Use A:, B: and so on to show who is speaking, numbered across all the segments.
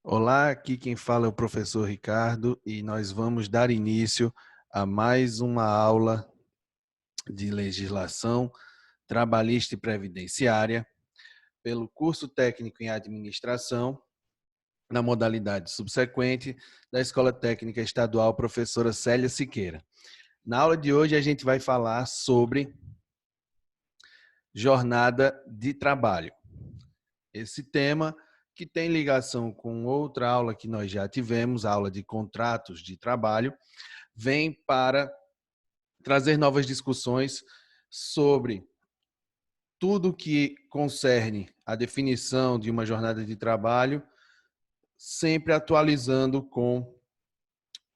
A: Olá, aqui quem fala é o professor Ricardo e nós vamos dar início a mais uma aula de legislação trabalhista e previdenciária pelo curso técnico em administração, na modalidade subsequente da Escola Técnica Estadual Professora Célia Siqueira. Na aula de hoje a gente vai falar sobre jornada de trabalho. Esse tema que tem ligação com outra aula que nós já tivemos, a aula de contratos de trabalho, vem para trazer novas discussões sobre tudo que concerne a definição de uma jornada de trabalho, sempre atualizando com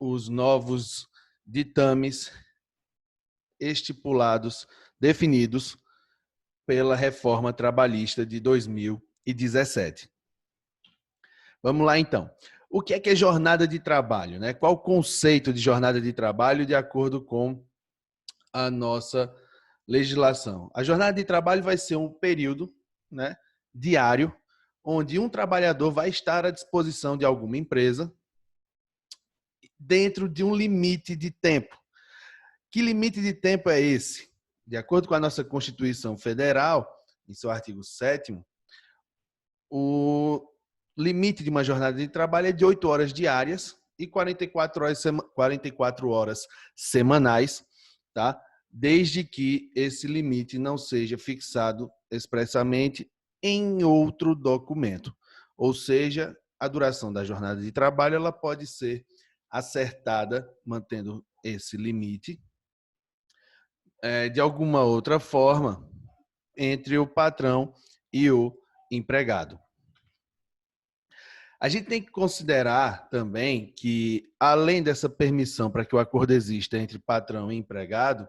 A: os novos ditames estipulados, definidos pela reforma trabalhista de 2017. Vamos lá, então. O que é jornada de trabalho, né? Qual o conceito de jornada de trabalho de acordo com a nossa legislação? A jornada de trabalho vai ser um período, né, diário, onde um trabalhador vai estar à disposição de alguma empresa dentro de um limite de tempo. Que limite de tempo é esse? De acordo com a nossa Constituição Federal, em seu artigo 7º, o limite de uma jornada de trabalho é de 8 horas diárias e 44 horas semanais, tá? Desde que esse limite não seja fixado expressamente em outro documento. Ou seja, a duração da jornada de trabalho ela pode ser acertada mantendo esse limite de alguma outra forma entre o patrão e o empregado. A gente tem que considerar também que, além dessa permissão para que o acordo exista entre patrão e empregado,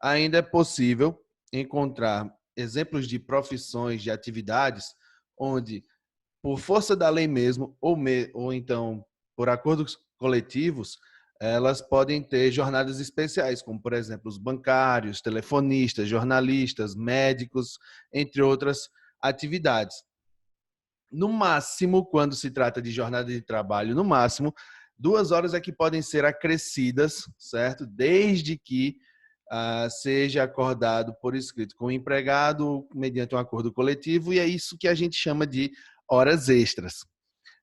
A: ainda é possível encontrar exemplos de profissões, de atividades, onde, por força da lei mesmo, ou então por acordos coletivos, elas podem ter jornadas especiais, como, por exemplo, os bancários, telefonistas, jornalistas, médicos, entre outras atividades. No máximo, quando se trata de jornada de trabalho, no máximo, 2 horas é que podem ser acrescidas, certo? Desde que seja acordado por escrito com o empregado, mediante um acordo coletivo, e é isso que a gente chama de horas extras.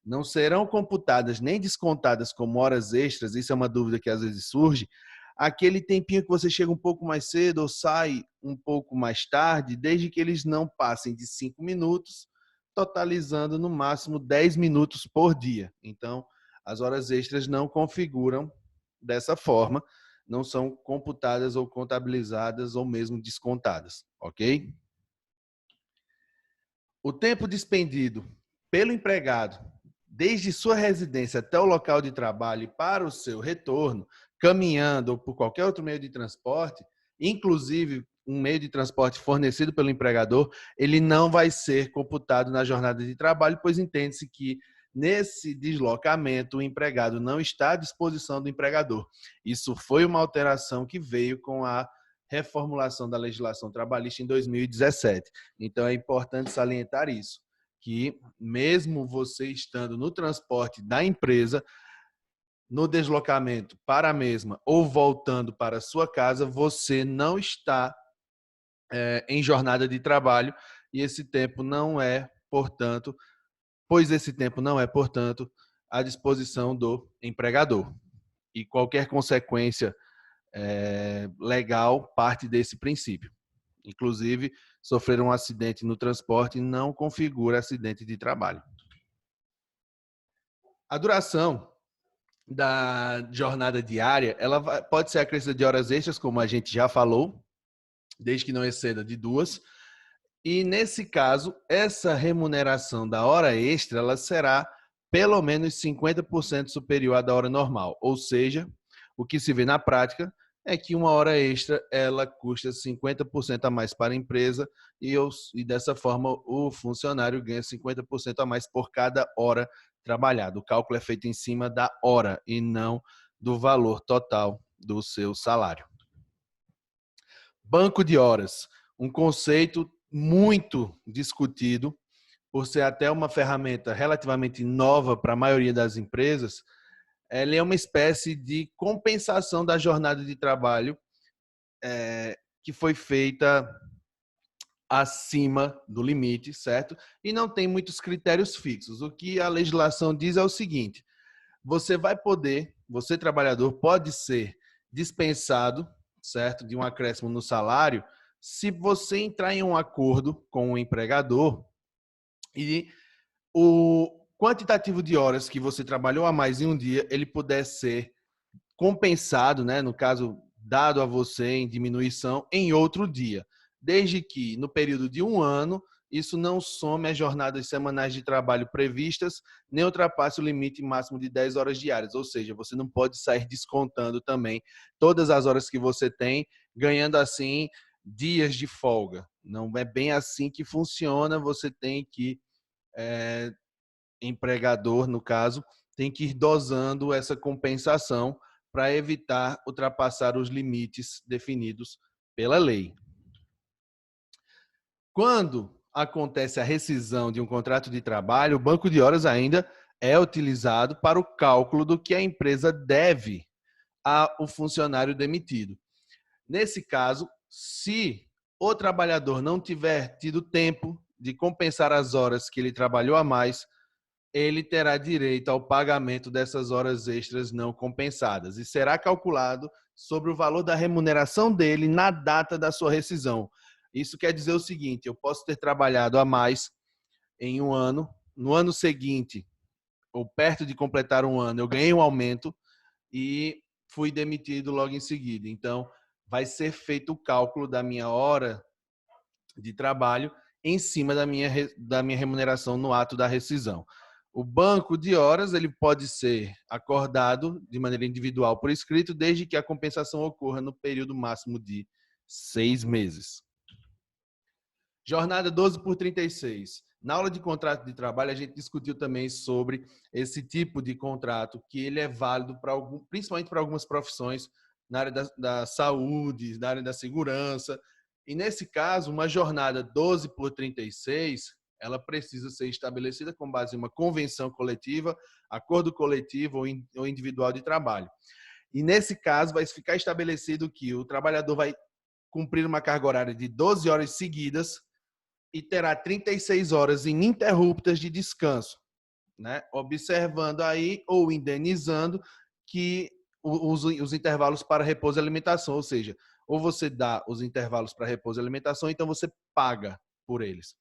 A: Não serão computadas nem descontadas como horas extras, isso é uma dúvida que às vezes surge, aquele tempinho que você chega um pouco mais cedo ou sai um pouco mais tarde, desde que eles não passem de 5 minutos, totalizando no máximo 10 minutos por dia. Então, as horas extras não configuram dessa forma, não são computadas ou contabilizadas ou mesmo descontadas, ok? O tempo despendido pelo empregado, desde sua residência até o local de trabalho para o seu retorno, caminhando ou por qualquer outro meio de transporte, inclusive um meio de transporte fornecido pelo empregador, ele não vai ser computado na jornada de trabalho, pois entende-se que nesse deslocamento o empregado não está à disposição do empregador. Isso foi uma alteração que veio com a reformulação da legislação trabalhista em 2017. Então é importante salientar isso, que mesmo você estando no transporte da empresa, no deslocamento para a mesma ou voltando para a sua casa, você não está em jornada de trabalho e esse tempo não é, portanto, à disposição do empregador. E qualquer consequência legal parte desse princípio. Inclusive, sofrer um acidente no transporte não configura acidente de trabalho. A duração da jornada diária, ela pode ser acrescida de horas extras, como a gente já falou, desde que não exceda de 2. E, nesse caso, essa remuneração da hora extra, ela será pelo menos 50% superior à da hora normal. Ou seja, o que se vê na prática é que uma hora extra ela custa 50% a mais para a empresa e dessa forma o funcionário ganha 50% a mais por cada hora trabalhada. O cálculo é feito em cima da hora e não do valor total do seu salário. Banco de horas, um conceito muito discutido por ser até uma ferramenta relativamente nova para a maioria das empresas, ela é uma espécie de compensação da jornada de trabalho que foi feita acima do limite, certo? E não tem muitos critérios fixos. O que a legislação diz é o seguinte: você trabalhador pode ser dispensado, certo, de um acréscimo no salário, se você entrar em um acordo com o empregador e o quantitativo de horas que você trabalhou a mais em um dia, ele puder ser compensado, né, no caso, dado a você em diminuição em outro dia, desde que no período de um ano isso não some as jornadas semanais de trabalho previstas, nem ultrapasse o limite máximo de 10 horas diárias. Ou seja, você não pode sair descontando também todas as horas que você tem, ganhando assim dias de folga. Não é bem assim que funciona. Você tem que, empregador, no caso, tem que ir dosando essa compensação para evitar ultrapassar os limites definidos pela lei. Quando acontece a rescisão de um contrato de trabalho, o banco de horas ainda é utilizado para o cálculo do que a empresa deve ao funcionário demitido. Nesse caso, se o trabalhador não tiver tido tempo de compensar as horas que ele trabalhou a mais, ele terá direito ao pagamento dessas horas extras não compensadas e será calculado sobre o valor da remuneração dele na data da sua rescisão. Isso quer dizer o seguinte: eu posso ter trabalhado a mais em um ano, no ano seguinte, ou perto de completar um ano, eu ganhei um aumento e fui demitido logo em seguida. Então, vai ser feito o cálculo da minha hora de trabalho em cima da minha remuneração no ato da rescisão. O banco de horas ele pode ser acordado de maneira individual por escrito, desde que a compensação ocorra no período máximo de 6 meses. Jornada 12 por 36. Na aula de contrato de trabalho, a gente discutiu também sobre esse tipo de contrato, que ele é válido para principalmente para algumas profissões na área da saúde, na área da segurança. E nesse caso, uma jornada 12 por 36, ela precisa ser estabelecida com base em uma convenção coletiva, acordo coletivo ou individual de trabalho. E nesse caso, vai ficar estabelecido que o trabalhador vai cumprir uma carga horária de 12 horas seguidas e terá 36 horas ininterruptas de descanso, né? Observando aí ou indenizando que os intervalos para repouso e alimentação, ou seja, ou você dá os intervalos para repouso e alimentação, então você paga por eles.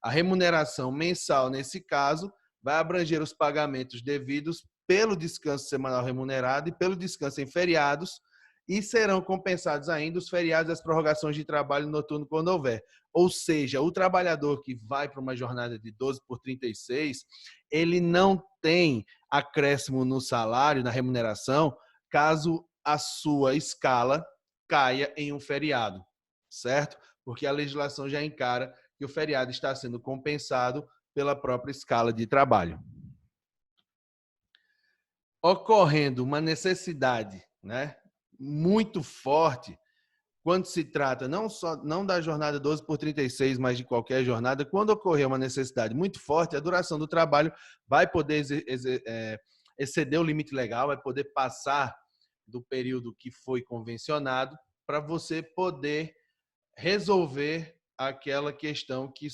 A: A remuneração mensal, nesse caso, vai abranger os pagamentos devidos pelo descanso semanal remunerado e pelo descanso em feriados, e serão compensados ainda os feriados e as prorrogações de trabalho noturno quando houver. Ou seja, o trabalhador que vai para uma jornada de 12 por 36, ele não tem acréscimo no salário, na remuneração, caso a sua escala caia em um feriado, certo? Porque a legislação já encara que o feriado está sendo compensado pela própria escala de trabalho. Ocorrendo uma necessidade, né, muito forte, quando se trata não da jornada 12 por 36, mas de qualquer jornada, quando ocorrer uma necessidade muito forte, a duração do trabalho vai poder exceder o limite legal, vai poder passar do período que foi convencionado, para você poder resolver aquela questão que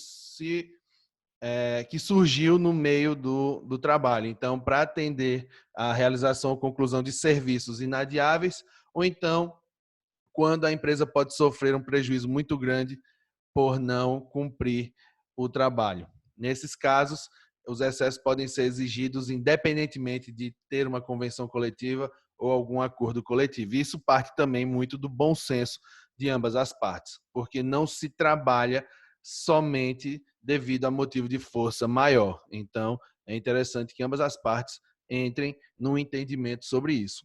A: surgiu no meio do trabalho. Então, para atender a realização ou conclusão de serviços inadiáveis, ou então quando a empresa pode sofrer um prejuízo muito grande por não cumprir o trabalho. Nesses casos, os excessos podem ser exigidos independentemente de ter uma convenção coletiva ou algum acordo coletivo. Isso parte também muito do bom senso de ambas as partes, porque não se trabalha somente devido a motivo de força maior. Então, é interessante que ambas as partes entrem num entendimento sobre isso.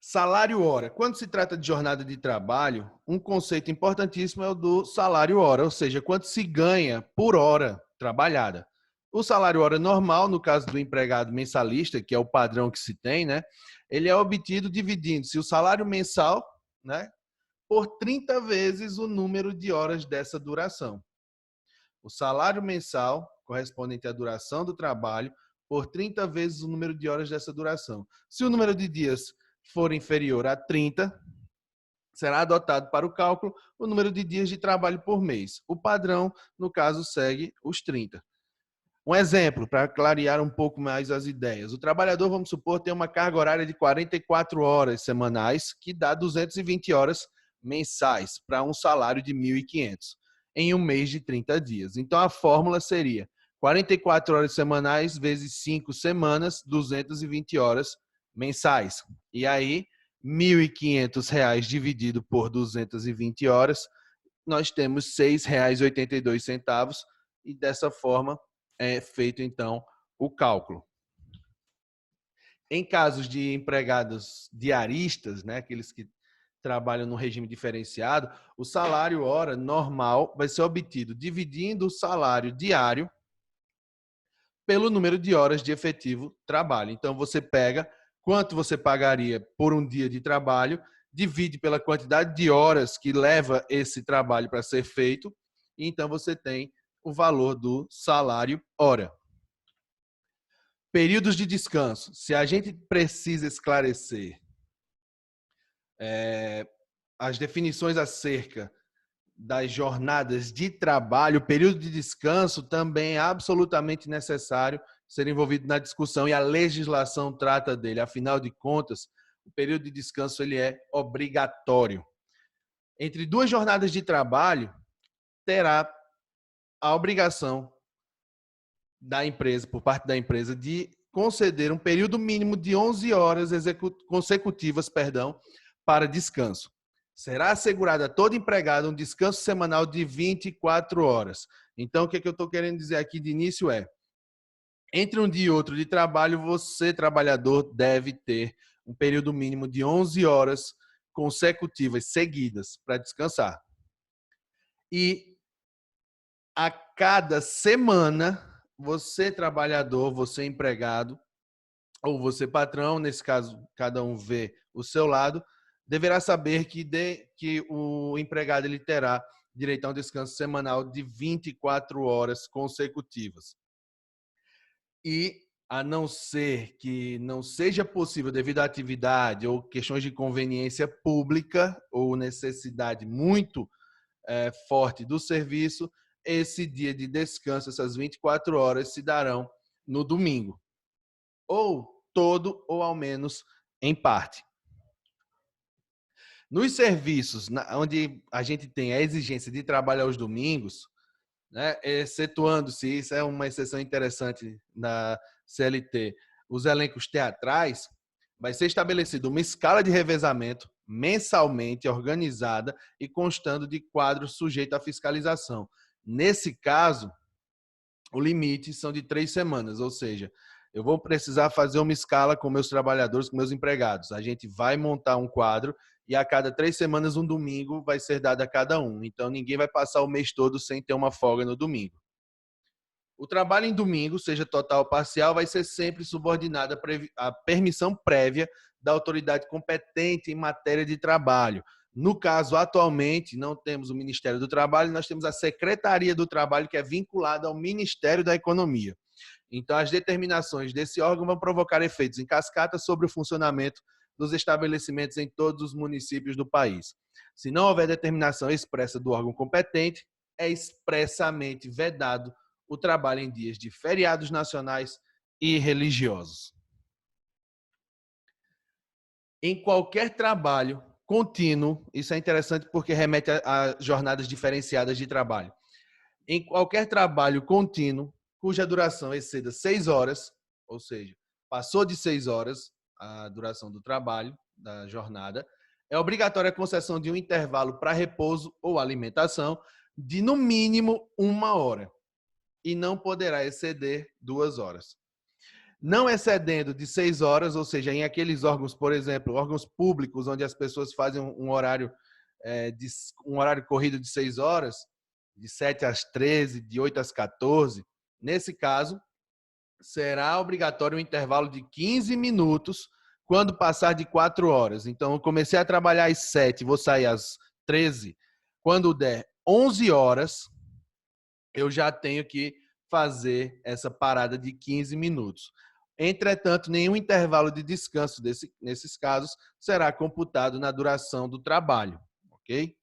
A: Salário hora. Quando se trata de jornada de trabalho, um conceito importantíssimo é o do salário hora, ou seja, quanto se ganha por hora trabalhada. O salário hora normal, no caso do empregado mensalista, que é o padrão que se tem, né? Ele é obtido dividindo-se o salário mensal, né, por 30 vezes o número de horas dessa duração. o salário mensal correspondente à duração do trabalho por 30 vezes o número de horas dessa duração. Se o número de dias for inferior a 30, será adotado para o cálculo o número de dias de trabalho por mês. O padrão, no caso, segue os 30. Um exemplo, para clarear um pouco mais as ideias. O trabalhador, vamos supor, tem uma carga horária de 44 horas semanais, que dá 220 horas mensais, para um salário de 1.500, em um mês de 30 dias. Então, a fórmula seria 44 horas semanais vezes 5 semanas, 220 horas mensais. E aí, R$ 1.500 dividido por 220 horas, nós temos R$ 6,82, e dessa forma é feito, então, o cálculo. Em casos de empregados diaristas, né, aqueles que trabalham no regime diferenciado, o salário hora normal vai ser obtido dividindo o salário diário pelo número de horas de efetivo trabalho. Então, você pega quanto você pagaria por um dia de trabalho, divide pela quantidade de horas que leva esse trabalho para ser feito, e então você tem o valor do salário hora. Períodos de descanso. Se a gente precisa esclarecer as definições acerca das jornadas de trabalho, o período de descanso também é absolutamente necessário ser envolvido na discussão, e a legislação trata dele. Afinal de contas, o período de descanso ele é obrigatório. Entre duas jornadas de trabalho, terá a obrigação da empresa, por parte da empresa, de conceder um período mínimo de 11 horas consecutivas, para descanso. Será assegurado a todo empregado um descanso semanal de 24 horas. Então, o que eu estou querendo dizer aqui de início é: entre um dia e outro de trabalho, você, trabalhador, deve ter um período mínimo de 11 horas consecutivas, seguidas, para descansar. E a cada semana, você, trabalhador, você, empregado, ou você, patrão, nesse caso, cada um vê o seu lado, deverá saber que o empregado ele terá direito a um descanso semanal de 24 horas consecutivas. E, a não ser que não seja possível devido à atividade ou questões de conveniência pública ou necessidade muito forte do serviço, esse dia de descanso, essas 24 horas, se darão no domingo. Ou todo, ou ao menos em parte. Nos serviços onde a gente tem a exigência de trabalho aos domingos, né, excetuando-se, isso é uma exceção interessante na CLT, os elencos teatrais, vai ser estabelecida uma escala de revezamento mensalmente organizada e constando de quadros sujeitos à fiscalização. Nesse caso, o limite são de 3 semanas, ou seja, eu vou precisar fazer uma escala com meus trabalhadores, com meus empregados. A gente vai montar um quadro e a cada 3 semanas, um domingo vai ser dado a cada um. Então, ninguém vai passar o mês todo sem ter uma folga no domingo. O trabalho em domingo, seja total ou parcial, vai ser sempre subordinado à permissão prévia da autoridade competente em matéria de trabalho. No caso, atualmente, não temos o Ministério do Trabalho, nós temos a Secretaria do Trabalho, que é vinculada ao Ministério da Economia. Então, as determinações desse órgão vão provocar efeitos em cascata sobre o funcionamento dos estabelecimentos em todos os municípios do país. Se não houver determinação expressa do órgão competente, é expressamente vedado o trabalho em dias de feriados nacionais e religiosos. Em qualquer trabalho contínuo, isso é interessante porque remete a jornadas diferenciadas de trabalho. Em qualquer trabalho contínuo, cuja duração exceda 6 horas, ou seja, passou de 6 horas a duração do trabalho, da jornada, é obrigatória a concessão de um intervalo para repouso ou alimentação de, no mínimo, 1 hora. E não poderá exceder 2 horas. Não excedendo de 6 horas, ou seja, em aqueles órgãos, por exemplo, órgãos públicos, onde as pessoas fazem um horário corrido de 6 horas, de 7 às 13, de 8 às 14, nesse caso, será obrigatório um intervalo de 15 minutos quando passar de 4 horas. Então, eu comecei a trabalhar às 7, vou sair às 13. Quando der 11 horas, eu já tenho que fazer essa parada de 15 minutos. Entretanto, nenhum intervalo de descanso nesses casos será computado na duração do trabalho, ok?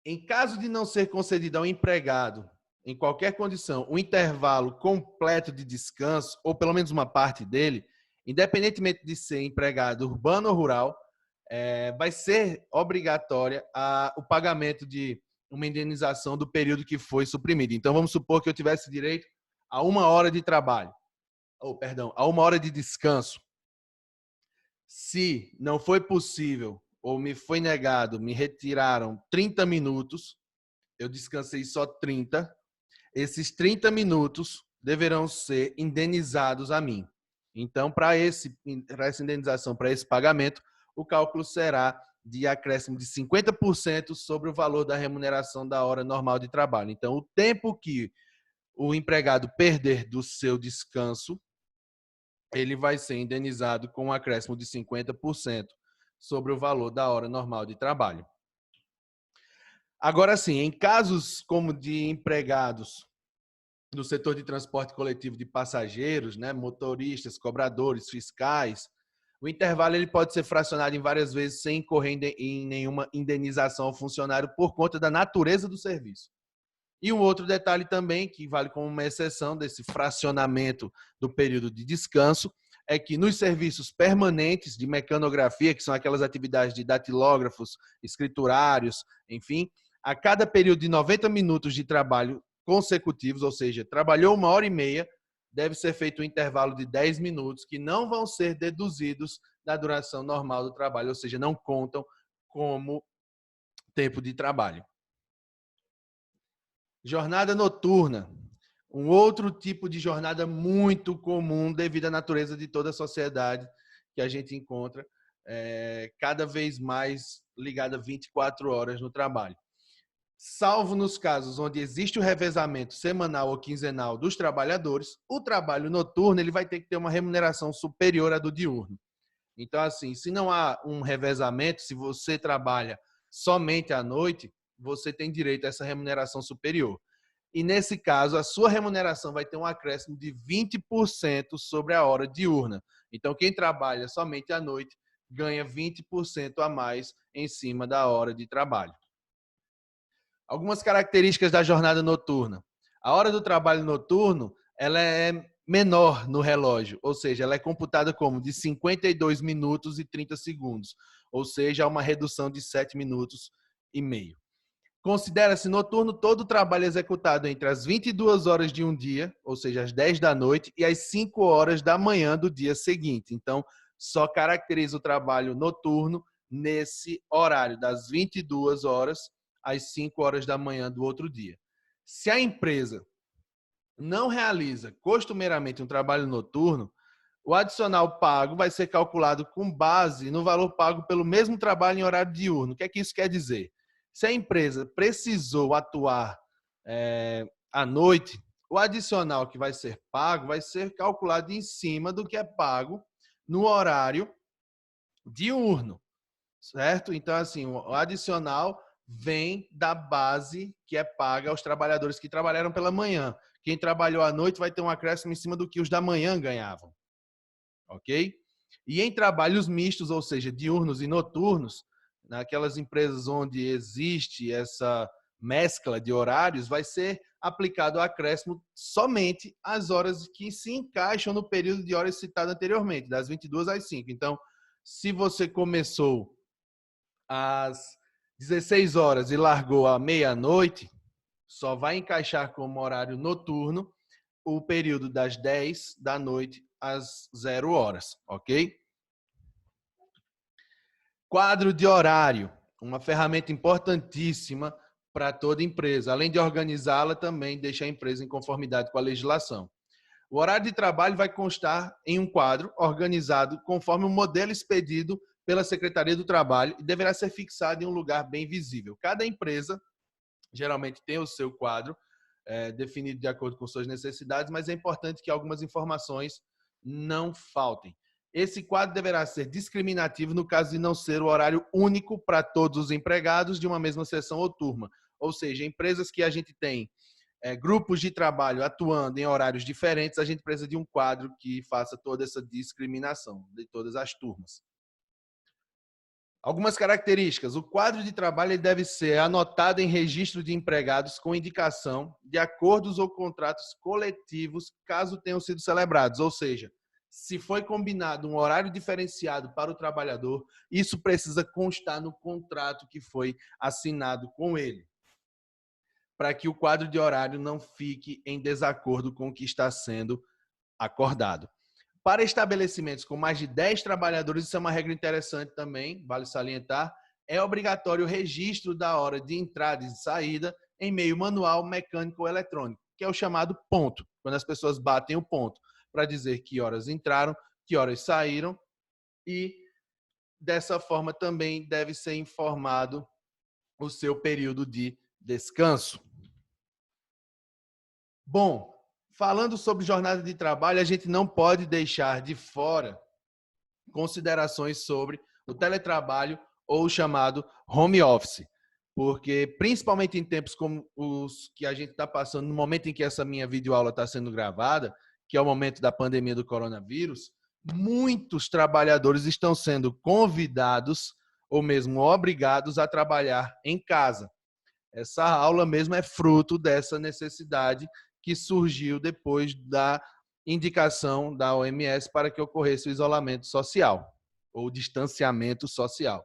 A: Em caso de não ser concedido ao empregado, em qualquer condição, um intervalo completo de descanso, ou pelo menos uma parte dele, independentemente de ser empregado urbano ou rural, vai ser obrigatória o pagamento de uma indenização do período que foi suprimido. Então, vamos supor que eu tivesse direito a 1 hora de trabalho, ou perdão, a 1 hora de descanso. Se não foi possível ou me foi negado, me retiraram 30 minutos, eu descansei só 30, esses 30 minutos deverão ser indenizados a mim. Então, para essa indenização, para esse pagamento, o cálculo será de acréscimo de 50% sobre o valor da remuneração da hora normal de trabalho. Então, o tempo que o empregado perder do seu descanso, ele vai ser indenizado com um acréscimo de 50% sobre o valor da hora normal de trabalho. Agora sim, em casos como de empregados do setor de transporte coletivo de passageiros, né, motoristas, cobradores, fiscais, o intervalo ele pode ser fracionado em várias vezes sem incorrer em nenhuma indenização ao funcionário por conta da natureza do serviço. E um outro detalhe também, que vale como uma exceção desse fracionamento do período de descanso, é que nos serviços permanentes de mecanografia, que são aquelas atividades de datilógrafos, escriturários, enfim, a cada período de 90 minutos de trabalho consecutivos, ou seja, trabalhou 1 hora e meia, deve ser feito um intervalo de 10 minutos, que não vão ser deduzidos da duração normal do trabalho, ou seja, não contam como tempo de trabalho. Jornada noturna. Um outro tipo de jornada muito comum devido à natureza de toda a sociedade que a gente encontra, cada vez mais ligada a 24 horas no trabalho. Salvo nos casos onde existe o revezamento semanal ou quinzenal dos trabalhadores, o trabalho noturno ele vai ter que ter uma remuneração superior à do diurno. Então, assim, se não há um revezamento, se você trabalha somente à noite, você tem direito a essa remuneração superior. E nesse caso, a sua remuneração vai ter um acréscimo de 20% sobre a hora diurna. Então, quem trabalha somente à noite ganha 20% a mais em cima da hora de trabalho. Algumas características da jornada noturna. A hora do trabalho noturno, ela é menor no relógio, ou seja, ela é computada como de 52 minutos e 30 segundos, ou seja, há uma redução de 7 minutos e meio. Considera-se noturno todo o trabalho executado entre as 22 horas de um dia, ou seja, às 10 da noite, e às 5 horas da manhã do dia seguinte. Então, só caracteriza o trabalho noturno nesse horário, das 22 horas às 5 horas da manhã do outro dia. Se a empresa não realiza costumeiramente um trabalho noturno, o adicional pago vai ser calculado com base no valor pago pelo mesmo trabalho em horário diurno. O que é que isso quer dizer? Se a empresa precisou atuar à noite, o adicional que vai ser pago vai ser calculado em cima do que é pago no horário diurno, certo? Então, assim, o adicional vem da base que é paga aos trabalhadores que trabalharam pela manhã. Quem trabalhou à noite vai ter um acréscimo em cima do que os da manhã ganhavam, ok? E em trabalhos mistos, ou seja, diurnos e noturnos, naquelas empresas onde existe essa mescla de horários, vai ser aplicado o acréscimo somente às horas que se encaixam no período de horas citado anteriormente, das 22 às 5. Então, se você começou às 16 horas e largou à meia-noite, só vai encaixar como horário noturno o período das 10 da noite às 0 horas, ok? Quadro de horário, uma ferramenta importantíssima para toda empresa. Além de organizá-la, também deixa a empresa em conformidade com a legislação. O horário de trabalho vai constar em um quadro organizado conforme o modelo expedido pela Secretaria do Trabalho e deverá ser fixado em um lugar bem visível. Cada empresa geralmente tem o seu quadro definido de acordo com suas necessidades, mas é importante que algumas informações não faltem. Esse quadro deverá ser discriminativo no caso de não ser o horário único para todos os empregados de uma mesma seção ou turma. ou seja, empresas que a gente tem grupos de trabalho atuando em horários diferentes, a gente precisa de um quadro que faça toda essa discriminação de todas as turmas. Algumas características. O quadro de trabalho deve ser anotado em registro de empregados com indicação de acordos ou contratos coletivos, caso tenham sido celebrados. Ou seja, se foi combinado um horário diferenciado para o trabalhador, isso precisa constar no contrato que foi assinado com ele, para que o quadro de horário não fique em desacordo com o que está sendo acordado. Para estabelecimentos com mais de 10 trabalhadores, isso é uma regra interessante também, vale salientar, é obrigatório o registro da hora de entrada e de saída em meio manual, mecânico ou eletrônico, que é o chamado ponto, quando as pessoas batem o ponto, para dizer que horas entraram, que horas saíram, e dessa forma também deve ser informado o seu período de descanso. Bom, falando sobre jornada de trabalho, a gente não pode deixar de fora considerações sobre o teletrabalho ou o chamado home office, porque principalmente em tempos como os que a gente está passando, no momento em que essa minha videoaula está sendo gravada, que é o momento da pandemia do coronavírus, muitos trabalhadores estão sendo convidados ou mesmo obrigados a trabalhar em casa. Essa aula mesmo é fruto dessa necessidade que surgiu depois da indicação da OMS para que ocorresse o isolamento social ou distanciamento social.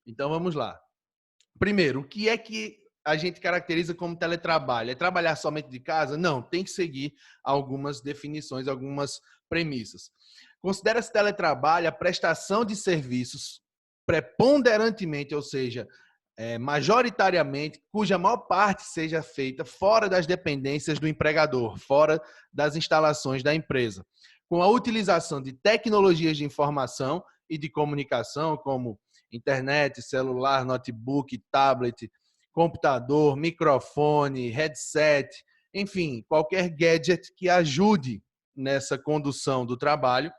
A: Então, vamos lá. Primeiro, o que é que a gente caracteriza como teletrabalho? É trabalhar somente de casa? Não, tem que seguir algumas definições, algumas premissas. Considera-se teletrabalho a prestação de serviços preponderantemente, ou seja, majoritariamente, cuja maior parte seja feita fora das dependências do empregador, fora das instalações da empresa, com a utilização de tecnologias de informação e de comunicação, como internet, celular, notebook, tablet, computador, microfone, headset, enfim, qualquer gadget que ajude nessa condução do trabalho,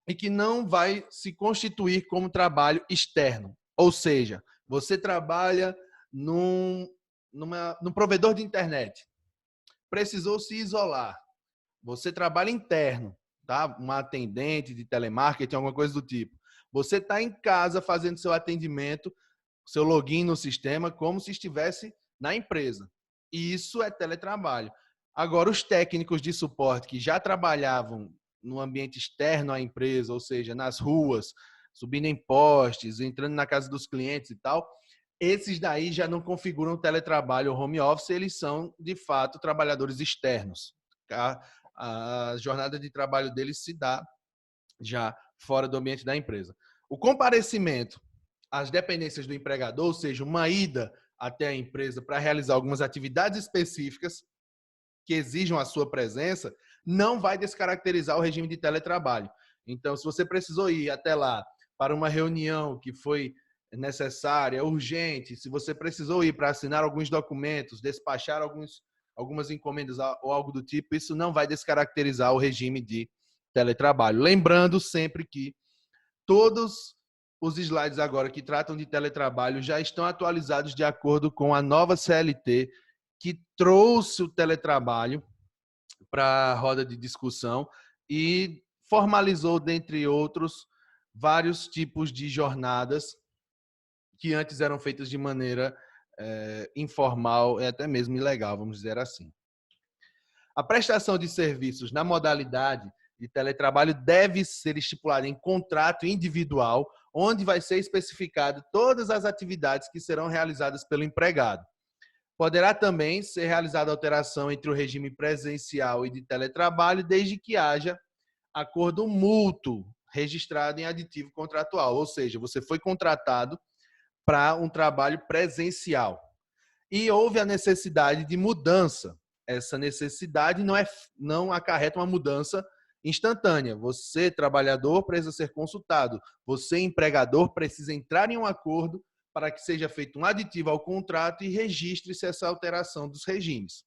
A: e que não vai se constituir como trabalho externo. Ou seja, você trabalha num provedor de internet, precisou se isolar, você trabalha interno, tá? Uma atendente de telemarketing, alguma coisa do tipo. Você está em casa fazendo seu atendimento, seu login no sistema, como se estivesse na empresa. E isso é teletrabalho. Agora, os técnicos de suporte que já trabalhavam no ambiente externo à empresa, ou seja, nas ruas, subindo em postes, entrando na casa dos clientes e tal, esses daí já não configuram teletrabalho ou home office, eles são, de fato, trabalhadores externos. A jornada de trabalho deles se dá já fora do ambiente da empresa. O comparecimento às dependências do empregador, ou seja, uma ida até a empresa para realizar algumas atividades específicas que exijam a sua presença, não vai descaracterizar o regime de teletrabalho. Então, se você precisou ir até lá para uma reunião que foi necessária, urgente, se você precisou ir para assinar alguns documentos, despachar algumas encomendas ou algo do tipo, isso não vai descaracterizar o regime de teletrabalho. Lembrando sempre que todos os slides agora que tratam de teletrabalho já estão atualizados de acordo com a nova CLT, que trouxe o teletrabalho para a roda de discussão e formalizou, dentre outros, vários tipos de jornadas que antes eram feitas de maneira informal e até mesmo ilegal, vamos dizer assim. A prestação de serviços na modalidade de teletrabalho deve ser estipulada em contrato individual, onde vai ser especificado todas as atividades que serão realizadas pelo empregado. Poderá também ser realizada alteração entre o regime presencial e de teletrabalho, desde que haja acordo mútuo registrado em aditivo contratual, ou seja, você foi contratado para um trabalho presencial e houve a necessidade de mudança. Essa necessidade não acarreta uma mudança instantânea. Você, trabalhador, precisa ser consultado. Você, empregador, precisa entrar em um acordo para que seja feito um aditivo ao contrato e registre-se essa alteração dos regimes.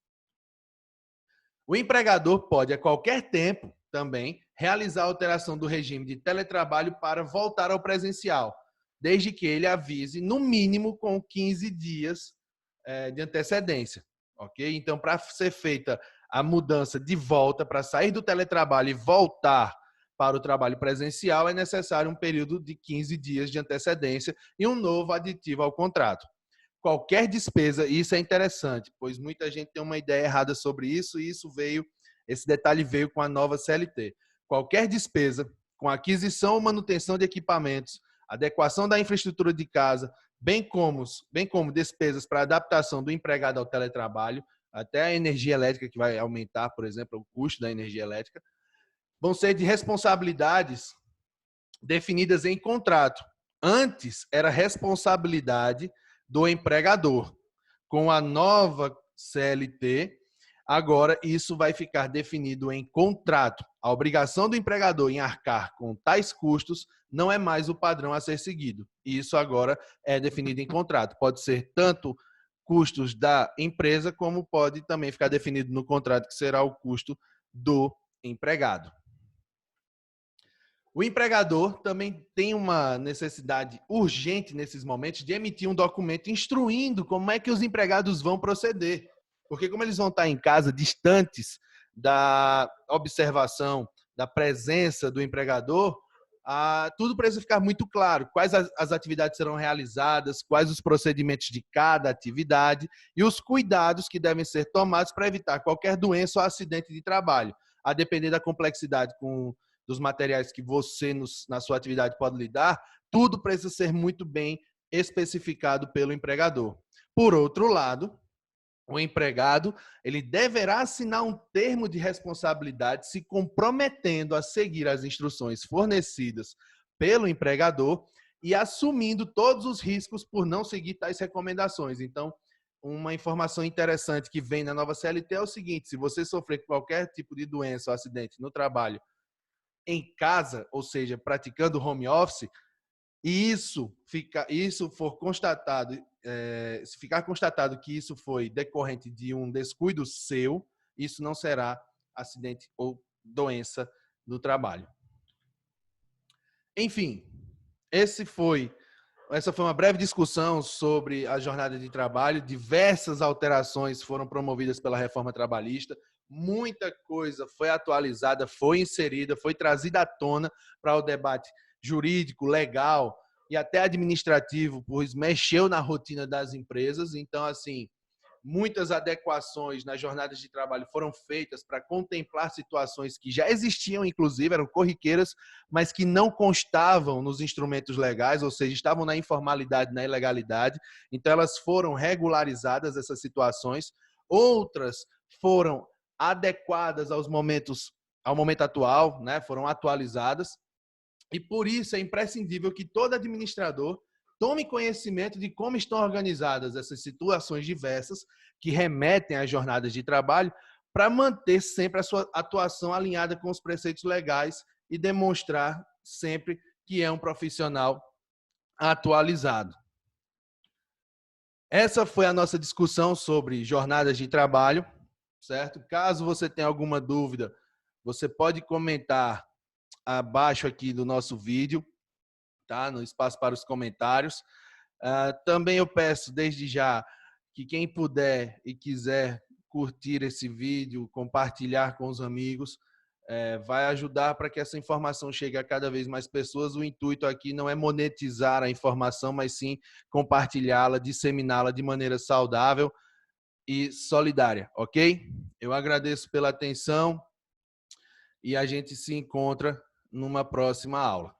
A: O empregador pode, a qualquer tempo, também, realizar a alteração do regime de teletrabalho para voltar ao presencial. desde que ele avise, no mínimo, com 15 dias de antecedência. Ok? Então, para ser feita a mudança de volta, para sair do teletrabalho e voltar para o trabalho presencial, é necessário um período de 15 dias de antecedência e um novo aditivo ao contrato. Qualquer despesa, e isso é interessante, pois muita gente tem uma ideia errada sobre isso, e esse detalhe veio com a nova CLT. Qualquer despesa com aquisição ou manutenção de equipamentos, adequação da infraestrutura de casa, bem como despesas para adaptação do empregado ao teletrabalho, até a energia elétrica, que vai aumentar, por exemplo, o custo da energia elétrica, vão ser de responsabilidades definidas em contrato. Antes, era responsabilidade do empregador. Com a nova CLT, agora isso vai ficar definido em contrato. A obrigação do empregador em arcar com tais custos não é mais o padrão a ser seguido. Isso agora é definido em contrato. Pode ser tanto custos da empresa, como pode também ficar definido no contrato, que será o custo do empregado. O empregador também tem uma necessidade urgente nesses momentos de emitir um documento instruindo como é que os empregados vão proceder. Porque como eles vão estar em casa, distantes da observação, da presença do empregador, tudo precisa ficar muito claro. Quais as atividades serão realizadas, quais os procedimentos de cada atividade e os cuidados que devem ser tomados para evitar qualquer doença ou acidente de trabalho. A depender da complexidade dos materiais que você, na sua atividade, pode lidar, tudo precisa ser muito bem especificado pelo empregador. Por outro lado, o empregado ele deverá assinar um termo de responsabilidade se comprometendo a seguir as instruções fornecidas pelo empregador e assumindo todos os riscos por não seguir tais recomendações. Então, uma informação interessante que vem na nova CLT é o seguinte: se você sofrer qualquer tipo de doença ou acidente no trabalho em casa, ou seja, praticando home office, e isso for constatado, se ficar constatado que isso foi decorrente de um descuido seu, isso não será acidente ou doença no trabalho. Enfim, essa foi uma breve discussão sobre a jornada de trabalho. Diversas alterações foram promovidas pela reforma trabalhista. Muita coisa foi atualizada, foi inserida, foi trazida à tona para o debate jurídico, legal e até administrativo, pois mexeu na rotina das empresas. Então, assim, muitas adequações nas jornadas de trabalho foram feitas para contemplar situações que já existiam, inclusive, eram corriqueiras, mas que não constavam nos instrumentos legais, ou seja, estavam na informalidade, na ilegalidade. Então, elas foram regularizadas, essas situações. Outras foram adequadas ao momento atual, né? Foram atualizadas. E por isso é imprescindível que todo administrador tome conhecimento de como estão organizadas essas situações diversas que remetem às jornadas de trabalho, para manter sempre a sua atuação alinhada com os preceitos legais e demonstrar sempre que é um profissional atualizado. Essa foi a nossa discussão sobre jornadas de trabalho, certo? Caso você tenha alguma dúvida, você pode comentar abaixo aqui do nosso vídeo, tá? No espaço para os comentários. Também eu peço desde já que quem puder e quiser curtir esse vídeo, compartilhar com os amigos, vai ajudar para que essa informação chegue a cada vez mais pessoas. O intuito aqui não é monetizar a informação, mas sim compartilhá-la, disseminá-la de maneira saudável e solidária, ok? Eu agradeço pela atenção e a gente se encontra numa próxima aula.